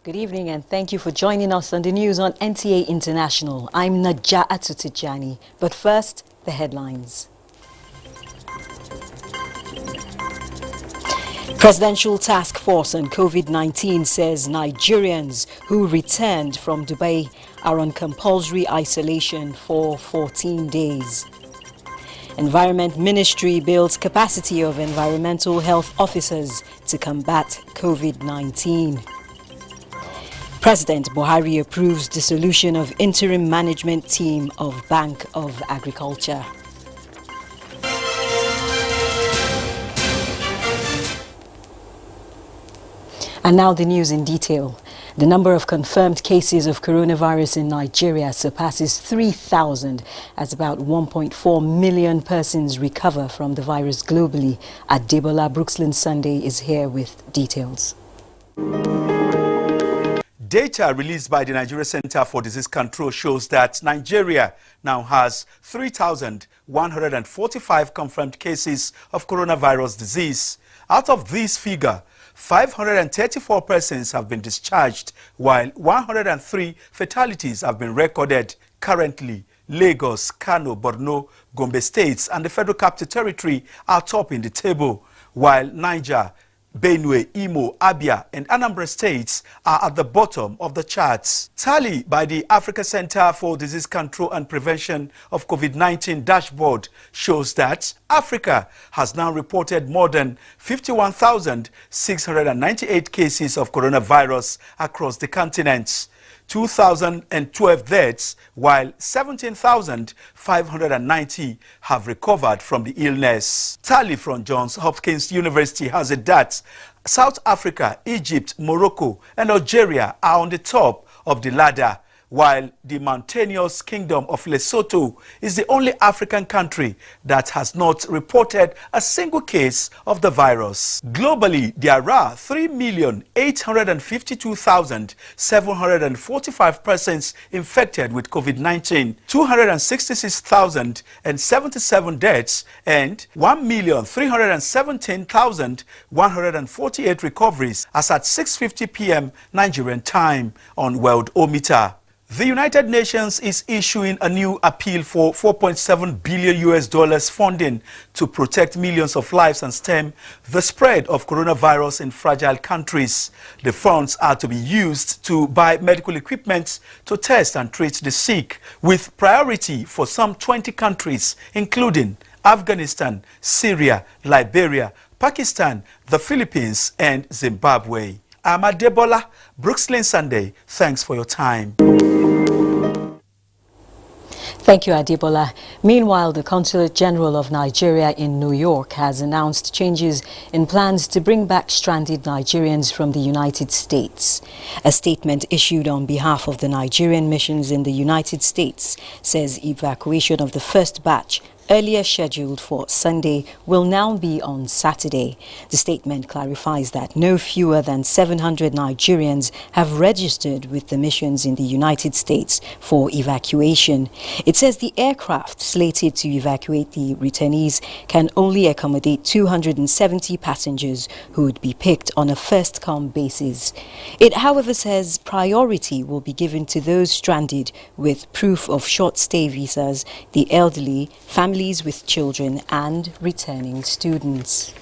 Good evening and thank you for joining us on the news on NTA International. I'm Naja'atu Tijani, but first, the headlines. Presidential Task Force on COVID-19 says Nigerians who returned from Dubai are on compulsory isolation for 14 days. Environment Ministry builds capacity of environmental health officers to combat COVID-19. President Buhari approves dissolution of interim management team of Bank of Agriculture. And now the news in detail. The number of confirmed cases of coronavirus in Nigeria surpasses 3,000 as about 1.4 million persons recover from the virus globally. Adebola Brooksland Sunday is here with details. Data released by the Nigeria Center for Disease Control shows that Nigeria now has 3,145 confirmed cases of coronavirus disease. Out of this figure, 534 persons have been discharged, while 103 fatalities have been recorded. Currently, Lagos, Kano, Borno, Gombe states and the Federal Capital Territory are topping the table, while Niger, Benue, Imo, Abia and Anambra states are at the bottom of the charts. Tally by the Africa Center for Disease Control and Prevention of COVID-19 dashboard shows that Africa has now reported more than 51,698 cases of coronavirus across the continent. 2,012 deaths, while 17,590 have recovered from the illness. Tally from Johns Hopkins University has it that South Africa, Egypt, Morocco and Algeria are on the top of the ladder, while the mountainous kingdom of Lesotho is the only African country that has not reported a single case of the virus. Globally, there are 3,852,745 persons infected with COVID-19, 266,077 deaths, and 1,317,148 recoveries as at 6:50 p.m. Nigerian time on Worldometer. The United Nations is issuing a new appeal for $4.7 billion funding to protect millions of lives and stem the spread of coronavirus in fragile countries. The funds are to be used to buy medical equipment to test and treat the sick, with priority for some 20 countries, including Afghanistan, Syria, Liberia, Pakistan, the Philippines, and Zimbabwe. I'm Adebola Brooksland Sunday. Thanks for your time. Thank you, Adebola. Meanwhile, the Consulate General of Nigeria in New York has announced changes in plans to bring back stranded Nigerians from the United States. A statement issued on behalf of the Nigerian missions in the United States says evacuation of the first batch, earlier scheduled for Sunday, will now be on Saturday. The statement clarifies that no fewer than 700 Nigerians have registered with the missions in the United States for evacuation. It says the aircraft slated to evacuate the returnees can only accommodate 270 passengers who would be picked on a first-come basis. It, however, says priority will be given to those stranded with proof of short-stay visas, the elderly, families with children and returning students.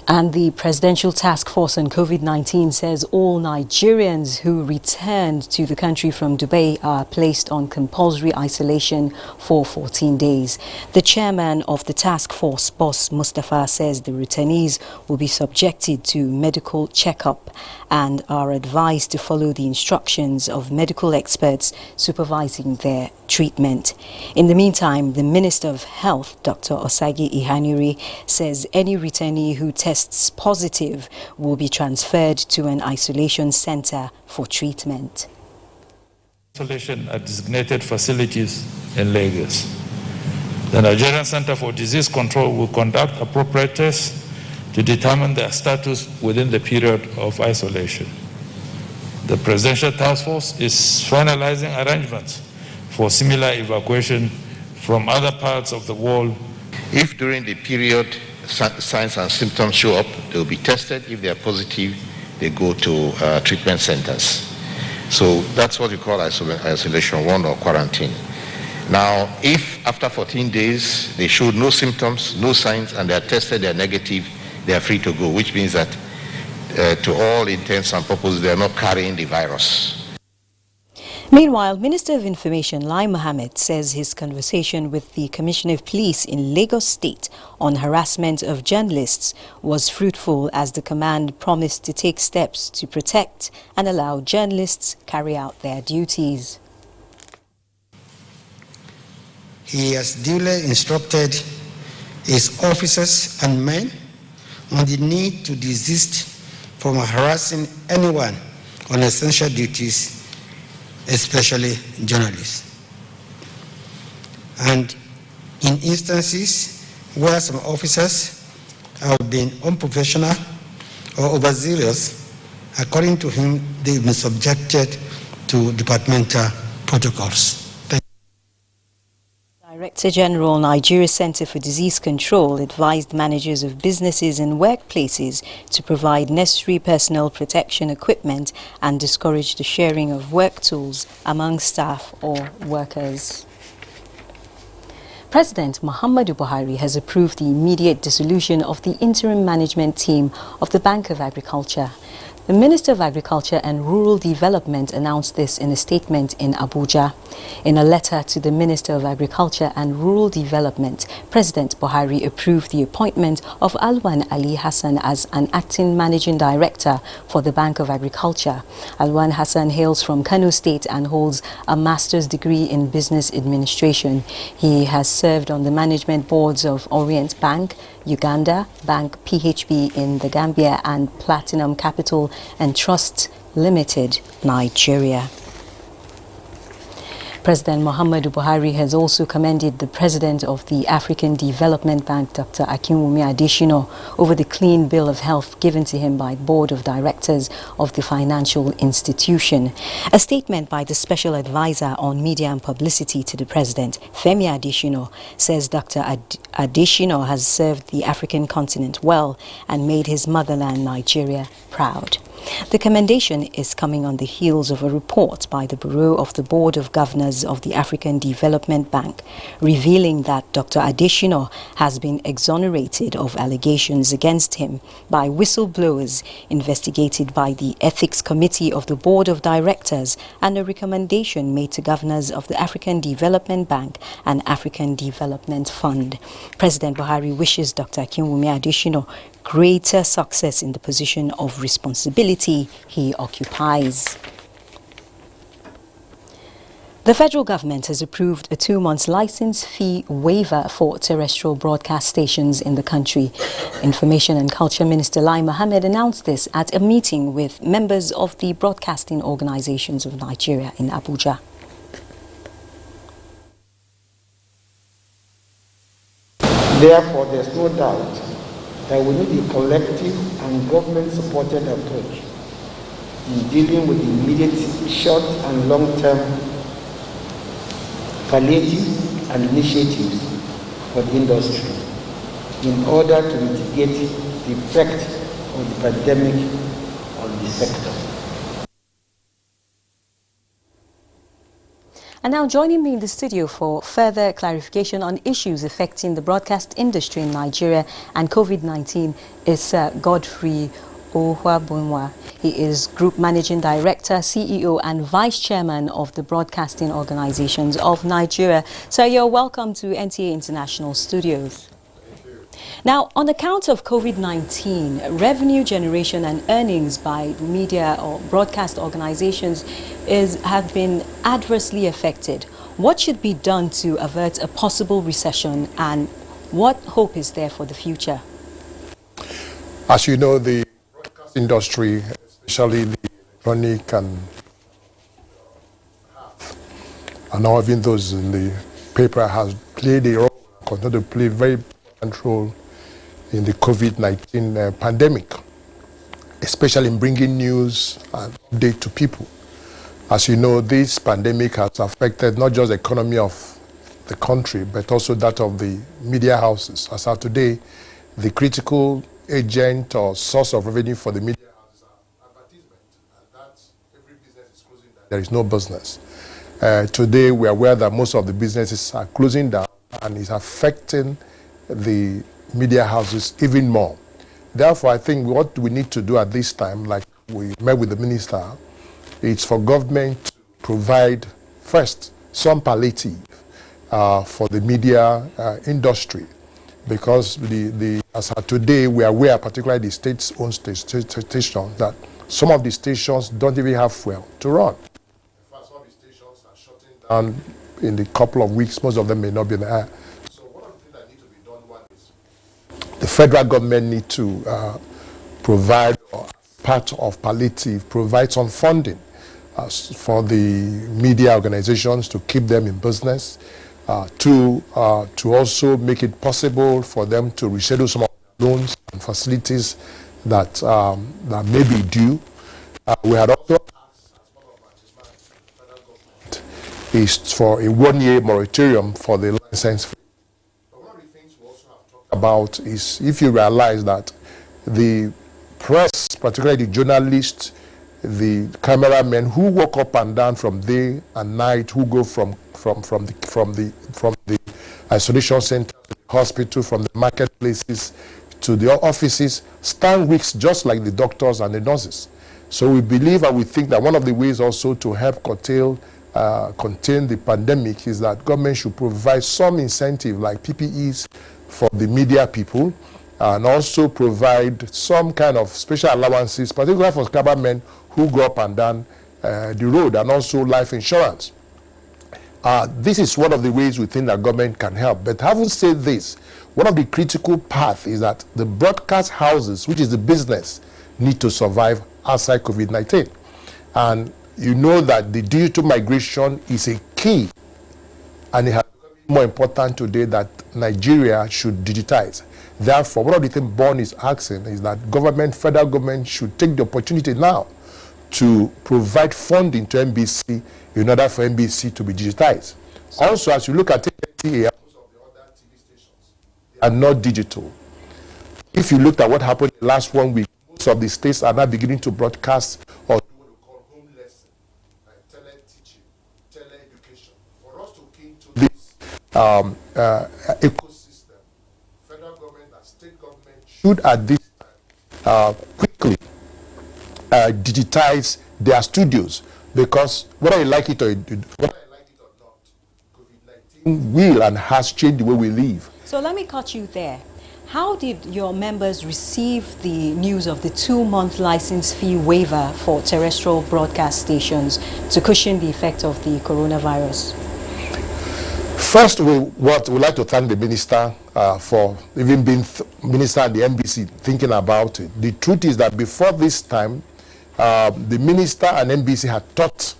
And the Presidential Task Force on COVID-19 says all Nigerians who returned to the country from Dubai are placed on compulsory isolation for 14 days. The chairman of the task force, Boss Mustafa, says the returnees will be subjected to medical checkup and are advised to follow the instructions of medical experts supervising their treatment. In the meantime, the Minister of Health, Dr. Osagi Ihanuri, says any returnee who tests positive will be transferred to an isolation center for treatment. Isolation at designated facilities in Lagos. The Nigerian Center for Disease Control will conduct appropriate tests to determine their status within the period of isolation. The Presidential Task Force is finalizing arrangements for similar evacuation from other parts of the world. If during the period signs and symptoms show up, they will be tested. If they are positive, they go to treatment centers. So that's what you call isolation 1 or quarantine. Now, if after 14 days they showed no symptoms, no signs, and they are tested, they are negative, they are free to go, which means that to all intents and purposes, they are not carrying the virus. Meanwhile, Minister of Information Lai Mohammed says his conversation with the Commissioner of Police in Lagos State on harassment of journalists was fruitful, as the command promised to take steps to protect and allow journalists carry out their duties. He has duly instructed his officers and men on the need to desist from harassing anyone on essential duties, especially journalists. And in instances where some officers have been unprofessional or overzealous, according to him, they've been subjected to departmental protocols. Director General, Nigeria Center for Disease Control, advised managers of businesses and workplaces to provide necessary personal protection equipment and discourage the sharing of work tools among staff or workers. President Muhammadu Buhari has approved the immediate dissolution of the interim management team of the Bank of Agriculture. The Minister of Agriculture and Rural Development announced this in a statement in Abuja. In a letter to the Minister of Agriculture and Rural Development, President Buhari approved the appointment of Alwan Ali Hassan as an acting managing director for the Bank of Agriculture. Alwan Hassan hails from Kano State and holds a master's degree in business administration. He has served on the management boards of Orient Bank, Uganda Bank PHB in the Gambia, and Platinum Capital and Trust Limited, Nigeria. President Muhammadu Buhari has also commended the President of the African Development Bank, Dr. Akinwumi Adesina, over the clean bill of health given to him by the Board of Directors of the financial institution. A statement by the Special Advisor on Media and Publicity to the President, Femi Adesina, says Dr. Adesina has served the African continent well and made his motherland, Nigeria, proud. The commendation is coming on the heels of a report by the Bureau of the Board of Governors of the African Development Bank revealing that Dr. Adesina has been exonerated of allegations against him by whistleblowers investigated by the Ethics Committee of the Board of Directors, and a recommendation made to governors of the African Development Bank and African Development Fund. President Buhari wishes Dr. Akinwumi Adesina greater success in the position of responsibility he occupies. The federal government has approved a 2-month license fee waiver for terrestrial broadcast stations in the country. Information and Culture Minister Lai Mohammed announced this at a meeting with members of the broadcasting organizations of Nigeria in Abuja. Therefore, there's no doubt that we need a collective and government-supported approach in dealing with immediate short and long-term palliative and initiatives for the industry in order to mitigate the effect of the pandemic on the sector. And now joining me in the studio for further clarification on issues affecting the broadcast industry in Nigeria and COVID-19 is Sir Godfrey Ohwabunwa. He is Group Managing Director, CEO and Vice Chairman of the Broadcasting Organizations of Nigeria. Sir, you're welcome to NTA International Studios. Now, on account of COVID-19, revenue generation and earnings by media or broadcast organizations have been adversely affected. What should be done to avert a possible recession, and what hope is there for the future? As you know, the broadcast industry, especially the electronic and now even those in the paper, has played a role, continue to play a very important role in the COVID-19 pandemic, especially in bringing news and update to people. As you know, this pandemic has affected not just the economy of the country, but also that of the media houses. As of today, the critical agent or source of revenue for the media houses are there is no business. Today, we are aware that most of the businesses are closing down and it's affecting the media houses even more. Therefore, I think what we need to do at this time, like we met with the minister, is for government to provide first some palliative for the media industry, because as of today we are aware, particularly the state-owned stations, that some of the stations don't even have fuel to run. In fact, some of the stations are shutting down in the couple of weeks. Most of them may not be in the air. So one of the things that need to be done, one is the federal government need to provide, or part of palliative, provide some funding for the media organizations to keep them in business, to also make it possible for them to reschedule some of the loans and facilities that that may be due. We had also asked, as part of our demand to the federal government, is for a 1-year moratorium for the license fee. But one of the things we also have talked about is, if you realize that the press, particularly the journalists, the cameramen who walk up and down from day and night, who go from the isolation center to the hospital, from the marketplaces to the offices, stand weeks just like the doctors and the nurses. So we believe and we think that one of the ways also to help contain the pandemic is that government should provide some incentive like PPEs for the media people, and also provide some kind of special allowances, particularly for cameramen who go up and down the road, and also life insurance. This is one of the ways we think that government can help. But having said this, one of the critical paths is that the broadcast houses, which is the business, need to survive outside COVID-19. And you know that the digital migration is a key, and it has become more important today that Nigeria should digitize. Therefore, one of the things Bond is asking is that federal government should take the opportunity now to provide funding to NBC in order for NBC to be digitized. Also, as you look at NTA, most of the other TV stations are not digital. If you looked at what happened in the last 1 week, most of the states are now beginning to broadcast or do what we call home lesson, tele-teaching, tele-education. For us to key to this ecosystem, federal government and state government should at this time quickly digitize their studios, because whether you like it or not, COVID-19 will and has changed the way we live. So let me cut you there. How did your members receive the news of the 2-month license fee waiver for terrestrial broadcast stations to cushion the effect of the coronavirus? First, we'd like to thank the minister for even being minister at the NBC, thinking about it. The truth is that before this time, the minister and NBC had thought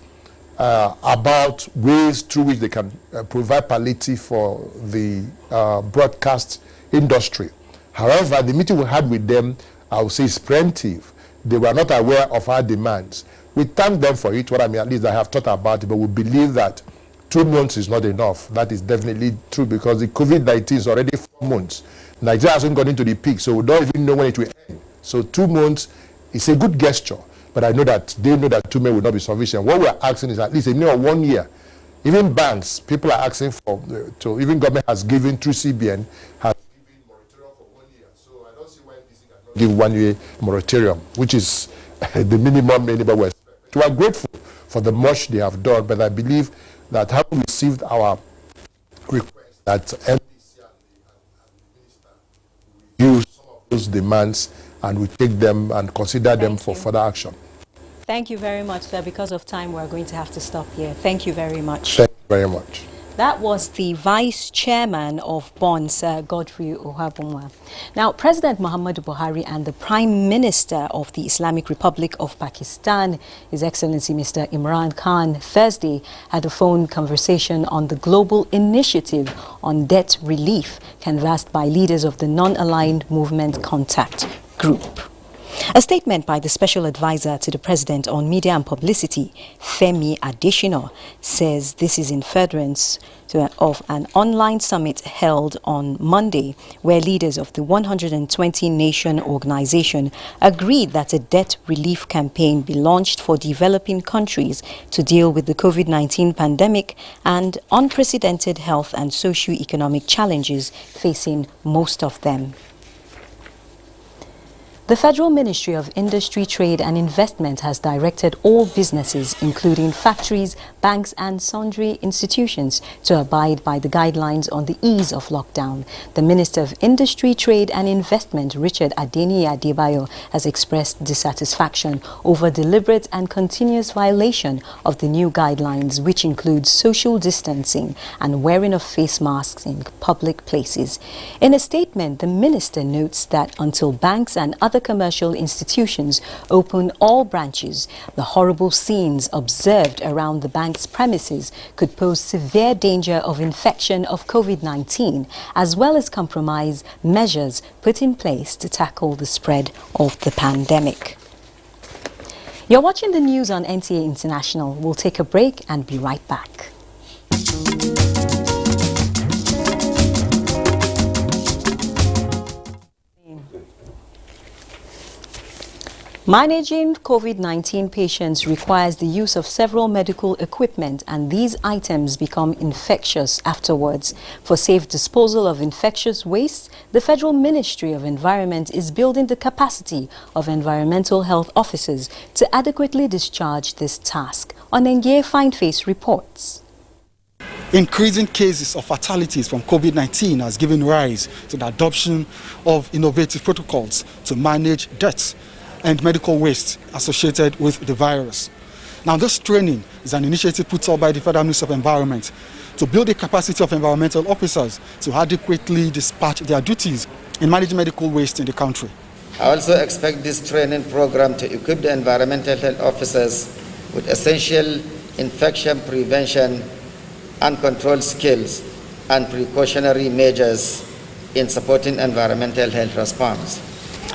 about ways through which they can provide palliative for the broadcast industry. However, the meeting we had with them, I would say, is preemptive. They were not aware of our demands. We thank them for it. At least I have thought about it, but we believe that 2 months is not enough. That is definitely true, because the COVID-19 is already 4 months. Nigeria hasn't gone into the peak, so we don't even know when it will end. So 2 months is a good gesture, but I know that they know that 2 months will not be sufficient. What we are asking is at least a minimum of 1 year. Even banks, people are asking for, even government has given through CBN, has given moratorium for 1 year. So I don't see why NBC cannot give 1 year moratorium, which is the minimum anybody will expect. We are grateful for the much they have done, but I believe that having received our request, that NBC and the minister will use some of those demands and we take them and consider them for further action. Thank you very much, sir. Because of time, we're going to have to stop here. Thank you very much. Thank you very much. That was the Vice Chairman of Bond, Sir Godfrey Ohabunwa. Now, President Muhammadu Buhari and the Prime Minister of the Islamic Republic of Pakistan, His Excellency Mr. Imran Khan, Thursday had a phone conversation on the global initiative on debt relief canvassed by leaders of the non-aligned movement contact group. A statement by the Special Advisor to the President on Media and Publicity, Femi Adesina, says this is in furtherance of an online summit held on Monday, where leaders of the 120-nation organization agreed that a debt relief campaign be launched for developing countries to deal with the COVID-19 pandemic and unprecedented health and socio-economic challenges facing most of them. The Federal Ministry of Industry, Trade and Investment has directed all businesses, including factories, banks and sundry institutions, to abide by the guidelines on the ease of lockdown. The Minister of Industry, Trade and Investment, Richard Adeniyi Adebayo, has expressed dissatisfaction over deliberate and continuous violation of the new guidelines, which include social distancing and wearing of face masks in public places. In a statement, the minister notes that until banks and other commercial institutions open all branches, the horrible scenes observed around the bank's premises could pose severe danger of infection of COVID-19, as well as compromise measures put in place to tackle the spread of the pandemic. You're watching the news on NTA International. We'll take a break and be right back. Managing COVID-19 patients requires the use of several medical equipment, and these items become infectious afterwards. For safe disposal of infectious waste, the Federal Ministry of Environment is building the capacity of environmental health officers to adequately discharge this task. Onengie Fineface reports. Increasing cases of fatalities from COVID-19 has given rise to the adoption of innovative protocols to manage deaths and medical waste associated with the virus. Now, this training is an initiative put up by the Federal Ministry of Environment to build the capacity of environmental officers to adequately dispatch their duties in managing medical waste in the country. I also expect this training program to equip the environmental health officers with essential infection prevention and control skills and precautionary measures in supporting environmental health response.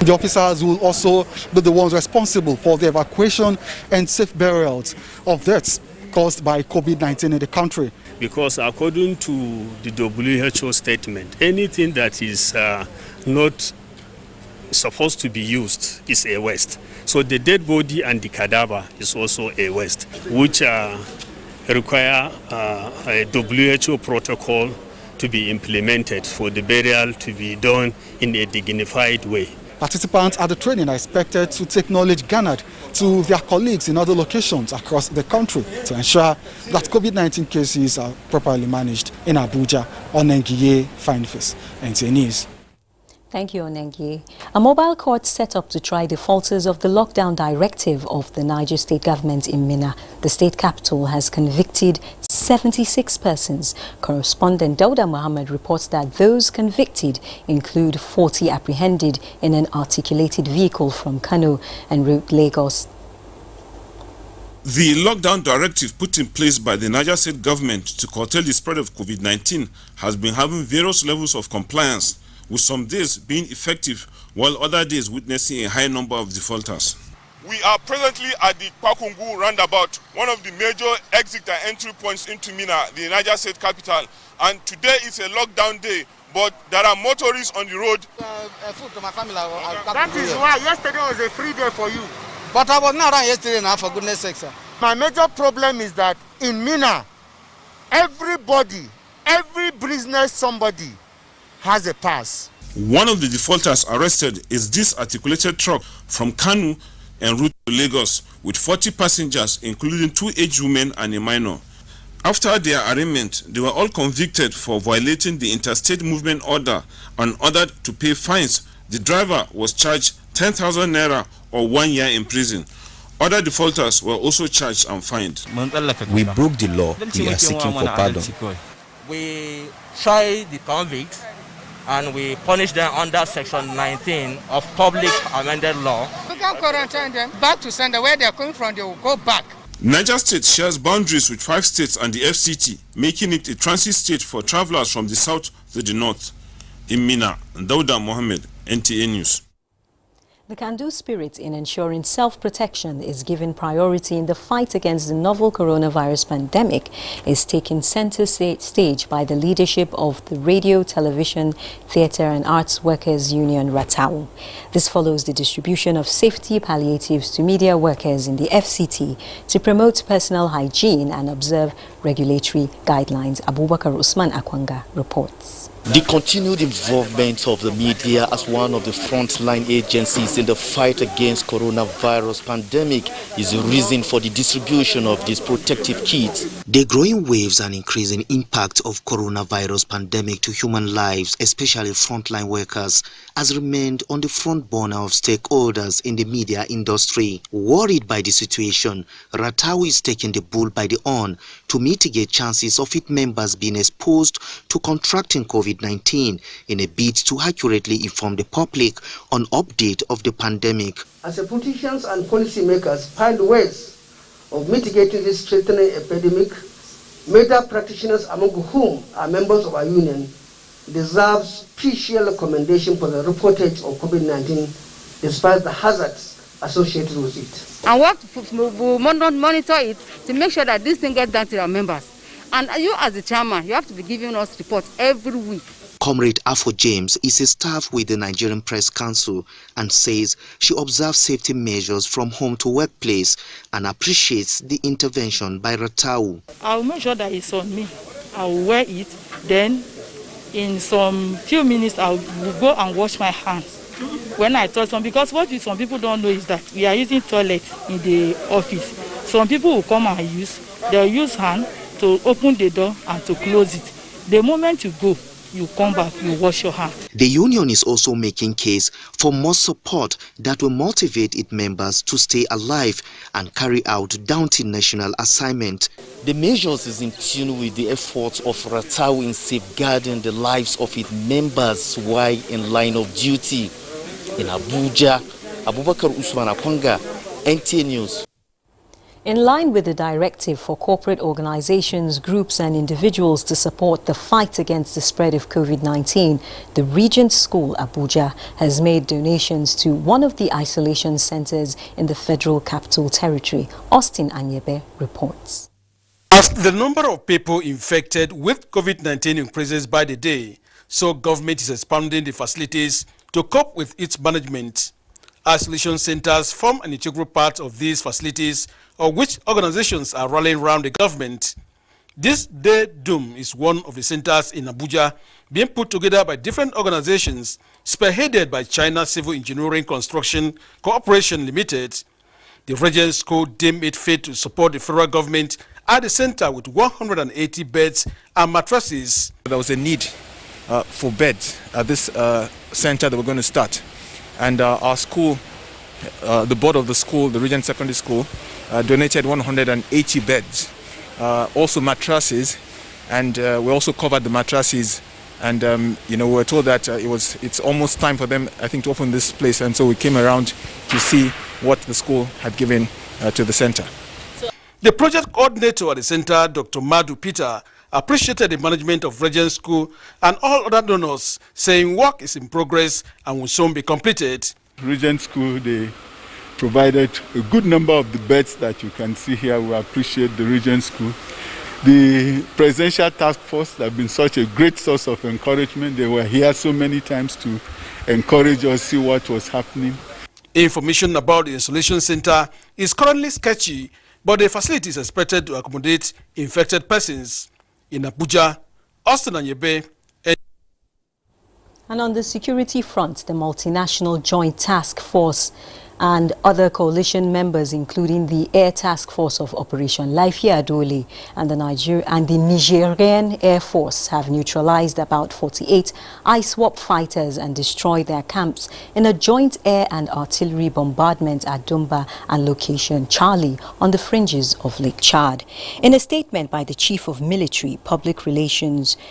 The officers will also be the ones responsible for the evacuation and safe burials of deaths caused by COVID-19 in the country. Because according to the WHO statement, anything that is not supposed to be used is a waste. So the dead body and the cadaver is also a waste, which require a WHO protocol to be implemented for the burial to be done in a dignified way. Participants at the training are expected to take knowledge garnered to their colleagues in other locations across the country to ensure that COVID-19 cases are properly managed in Abuja. Onengie Fineface, NTA News. Thank you, Onengie. A mobile court set up to try defaulters of the lockdown directive of the Niger state government in Minna. The state capital has convicted 76 persons. Correspondent Dauda Mohammed reports that those convicted include 40 apprehended in an articulated vehicle from Kano and route Lagos. The lockdown directive put in place by the Niger state government to curtail the spread of COVID-19 has been having various levels of compliance, with some days being effective while other days witnessing a high number of defaulters. We are presently at the Kwakungu roundabout, one of the major exit and entry points into Minna, the Niger state capital. And today is a lockdown day, but there are motorists on the road. Food to my family. That is why yesterday was a free day for you. But I was not around yesterday now, for goodness sake, sir. My major problem is that in Minna, everybody, every business somebody has a pass. One of the defaulters arrested is this articulated truck from Kanu en route to Lagos with 40 passengers, including 2 aged women and a minor. After their arraignment, they were all convicted for violating the interstate movement order and ordered to pay fines. The driver was charged 10,000 naira or 1 year in prison. Other defaulters were also charged and fined. We broke the law. We are seeking for pardon. We try the convicts and we punish them under section 19 of public amended law. We can quarantine them back to Sender, where they are coming from, they will go back. Niger State shares boundaries with 5 states and the FCT, making it a transit state for travelers from the south to the north. In Minna, Dauda Mohammed, NTA News. The can-do spirit in ensuring self-protection is given priority in the fight against the novel coronavirus pandemic is taken center stage by the leadership of the Radio, Television, Theatre and Arts Workers Union, RATAU. This follows the distribution of safety palliatives to media workers in the FCT to promote personal hygiene and observe regulatory guidelines. Abubakar Usman Akwanga reports. The continued involvement of the media as one of the frontline agencies in the fight against coronavirus pandemic is the reason for the distribution of these protective kits. The growing waves and increasing impact of coronavirus pandemic to human lives, especially frontline workers, has remained on the front burner of stakeholders in the media industry. Worried by the situation, RATAU is taking the bull by the horn to mitigate chances of its members being exposed to contracting COVID-19 in a bid to accurately inform the public on update of the pandemic. As politicians and policymakers find ways of mitigating this threatening epidemic, media practitioners, among whom are members of our union, deserve special commendation for the reportage of COVID-19 despite the hazards associated with it. And work will monitor it to make sure that this thing gets down to our members. And you as the chairman, you have to be giving us reports every week. Comrade Afo James is a staff with the Nigerian Press Council and says she observes safety measures from home to workplace and appreciates the intervention by RATAU. I'll make sure that it's on me. I'll wear it. Then in some few minutes, I'll go and wash my hands when I touch some, because what some people don't know is that we are using toilets in the office. Some people will come and they'll use hand to open the door and to close it. The moment you go, you come back, you wash your hands. The union is also making case for more support that will motivate its members to stay alive and carry out daunting national assignment. The measures is in tune with the efforts of RATAU in safeguarding the lives of its members while in line of duty. In Abuja, Abubakar Usman Akwanga, NTA News. In line with the directive for corporate organizations, groups and individuals to support the fight against the spread of COVID-19, the Regent School, Abuja, has made donations to one of the isolation centers in the Federal Capital Territory. Austin Anyebe reports. As the number of people infected with COVID-19 increases by the day, so government is expanding the facilities to cope with its management. Isolation centers form an integral part of these facilities, of which organizations are rallying around the government. This Day Doom is one of the centers in Abuja being put together by different organizations spearheaded by China Civil Engineering Construction Corporation Limited. The Regent School deemed it fit to support the federal government at the center with 180 beds and mattresses. There was a need for beds at this center that we're going to start. And our school, the board of the school, the Regent Secondary School, donated 180 beds, also mattresses, and we also covered the mattresses. And we were told that it's almost time for them, I think, to open this place, and so we came around to see what the school had given to the center. The project coordinator at the center, Dr. Madu Peter, appreciated the management of Regent School and all other donors, saying work is in progress and will soon be completed. Regent School, they provided a good number of the beds that you can see here. We appreciate the Regent School. The Presidential Task Force have been such a great source of encouragement. They were here so many times to encourage us, see what was happening. Information about the isolation center is currently sketchy, but the facility is expected to accommodate infected persons. In Abuja, Austin Anyebe. And on the security front, the multinational joint task force and other coalition members, including the Air Task Force of Operation Laifia Adole and the Nigerian Air Force, have neutralized about 48 ISWAP fighters and destroyed their camps in a joint air and artillery bombardment at Dumba and location Charlie on the fringes of Lake Chad. In a statement by the Chief of Military Public Relations,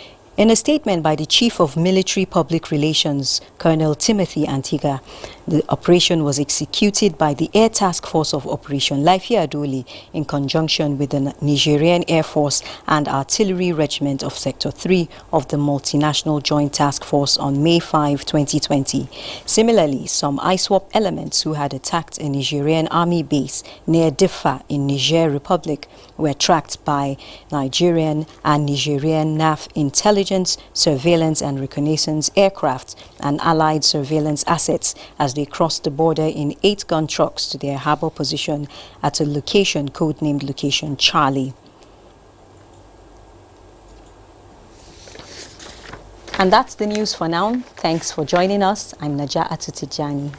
Colonel Timothy Antiga, The operation was executed by the Air Task Force of Operation Laifia Adoli in conjunction with the Nigerian Air Force and Artillery Regiment of Sector 3 of the Multinational Joint Task Force on May 5, 2020. Similarly, some ISWAP elements who had attacked a Nigerian army base near Diffa in Niger Republic were tracked by Nigerian and Nigerian NAF intelligence, surveillance and reconnaissance aircraft and allied surveillance assets as they crossed the border in 8 gun trucks to their harbor position at a location codenamed Location Charlie. And that's the news for now. Thanks for joining us. I'm Najat Atutijani.